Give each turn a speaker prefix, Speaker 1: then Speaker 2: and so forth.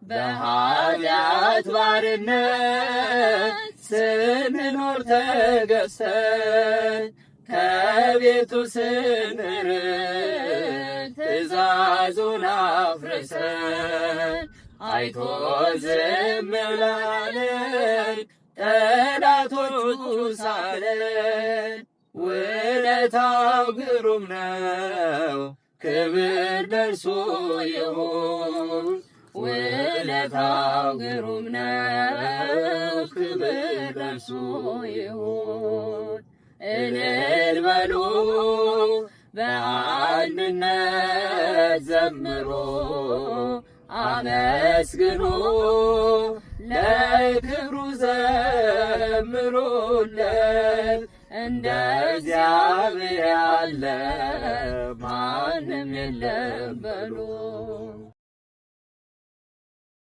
Speaker 1: በኃጢአት ባርነት ስንኖር ተገዝተን ከቤቱ ስንርቅ ትእዛዙን አፍርሰን አይቶ ዝም ላለን ጠላቶቹ ሳለን ውለታው ግሩም ነው ክብር ለእርሱ ይሁን። ውለታው ግሩም ነው ክብር ለእርሱ ይሁን። እልል በሉ በአንድነት ዘምሩ አመስግኑ ለክብሩ ዘምሩለት። እንደ እግዚአብሔር ያለ ማንም የለም በሉ።